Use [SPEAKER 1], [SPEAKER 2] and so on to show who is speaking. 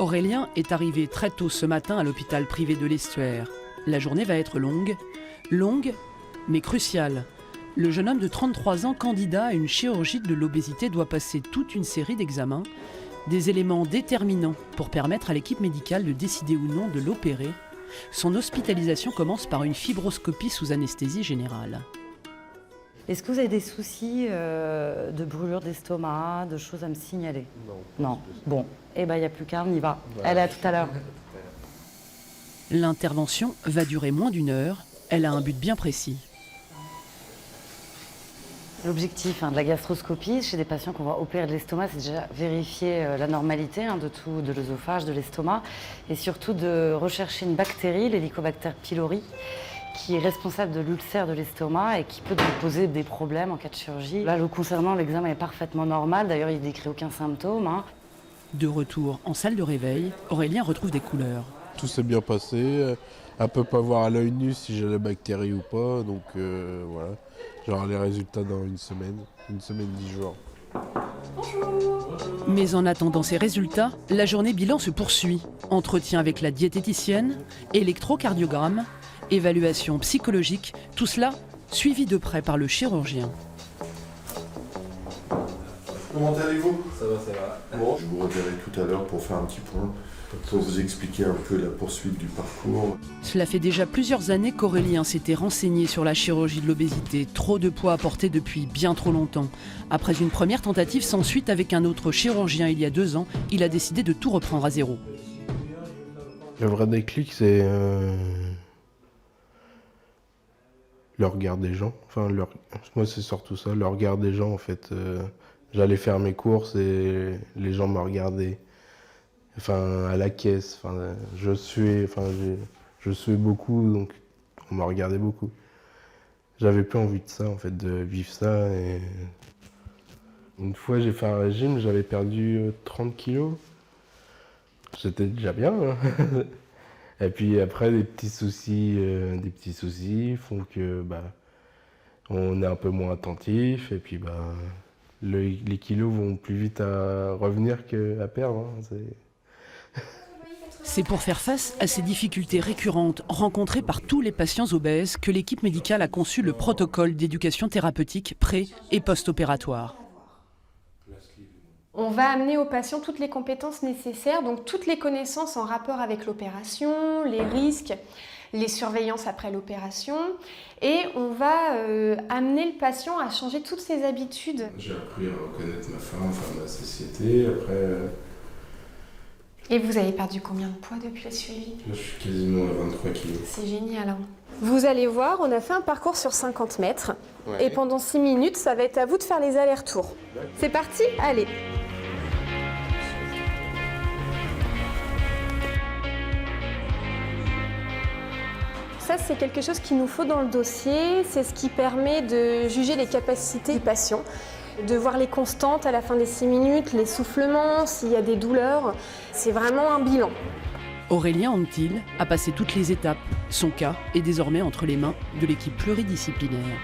[SPEAKER 1] Aurélien est arrivé très tôt ce matin à l'hôpital privé de l'Estuaire. La journée va être longue, mais cruciale. Le jeune homme de 33 ans, candidat à une chirurgie de l'obésité, doit passer toute une série d'examens, des éléments déterminants pour permettre à l'équipe médicale de décider ou non de l'opérer. Son hospitalisation commence par une fibroscopie sous anesthésie générale.
[SPEAKER 2] Est-ce que vous avez des soucis de brûlure d'estomac, de choses à me signaler? Non. Bon, eh ben il n'y a plus qu'à, on y va. Allez, à tout à l'heure.
[SPEAKER 1] L'intervention va durer moins d'1 heure. Elle a un but bien précis.
[SPEAKER 2] L'objectif de la gastroscopie chez des patients qu'on va opérer de l'estomac, c'est déjà vérifier la normalité de tout, de l'œsophage, de l'estomac, et surtout de rechercher une bactérie, l'Helicobacter pylori, qui est responsable de l'ulcère de l'estomac et qui peut nous poser des problèmes en cas de chirurgie. Là, le concernant, l'examen est parfaitement normal. D'ailleurs, il ne décrit aucun symptôme.
[SPEAKER 1] De retour en salle de réveil, Aurélien retrouve des couleurs.
[SPEAKER 3] Tout s'est bien passé. Elle ne peut pas voir à l'œil nu si j'ai la bactérie ou pas. Donc voilà, j'aurai les résultats dans 1 semaine, 10 jours.
[SPEAKER 1] Mais en attendant ces résultats, la journée bilan se poursuit. Entretien avec la diététicienne, électrocardiogramme, évaluation psychologique, tout cela suivi de près par le chirurgien.
[SPEAKER 4] Comment allez-vous?
[SPEAKER 5] Ça va.
[SPEAKER 4] Bon, je vous reverrai tout à l'heure pour faire un petit point, pour vous expliquer un peu la poursuite du parcours.
[SPEAKER 1] Cela fait déjà plusieurs années qu'Aurélien s'était renseigné sur la chirurgie de l'obésité. Trop de poids à porter depuis bien trop longtemps. Après une première tentative sans suite avec un autre chirurgien il y a 2 ans, il a décidé de tout reprendre à zéro.
[SPEAKER 3] Le vrai déclic, c'est le regard des gens. Moi, c'est surtout ça, le regard des gens en fait. J'allais faire mes courses et les gens me regardaient. À la caisse. Je suais beaucoup, donc on me regardait beaucoup. J'avais plus envie de ça, en fait, de vivre ça. Et une fois, j'ai fait un régime, j'avais perdu 30 kilos. C'était déjà bien. Et puis après, des petits soucis font que on est un peu moins attentif. Et puis les kilos vont plus vite à revenir qu'à perdre.
[SPEAKER 1] C'est pour faire face à ces difficultés récurrentes rencontrées par tous les patients obèses que l'équipe médicale a conçu le protocole d'éducation thérapeutique pré- et post-opératoire.
[SPEAKER 6] On va amener aux patients toutes les compétences nécessaires, donc toutes les connaissances en rapport avec l'opération, les risques, les surveillances après l'opération, et on va amener le patient à changer toutes ses habitudes.
[SPEAKER 3] J'ai appris à reconnaître ma femme, ma société, après...
[SPEAKER 6] Et vous avez perdu combien de poids depuis le suivi?
[SPEAKER 3] Là, je suis quasiment à 23 kilos.
[SPEAKER 6] C'est génial. Vous allez voir, on a fait un parcours sur 50 mètres,
[SPEAKER 3] Ouais.
[SPEAKER 6] et pendant 6 minutes, ça va être à vous de faire les allers-retours. C'est parti? Allez! Ça, c'est quelque chose qu'il nous faut dans le dossier. C'est ce qui permet de juger les capacités du patient, de voir les constantes à la fin des 6 minutes, l'essoufflement, s'il y a des douleurs. C'est vraiment un bilan.
[SPEAKER 1] Aurélien Antil a passé toutes les étapes. Son cas est désormais entre les mains de l'équipe pluridisciplinaire.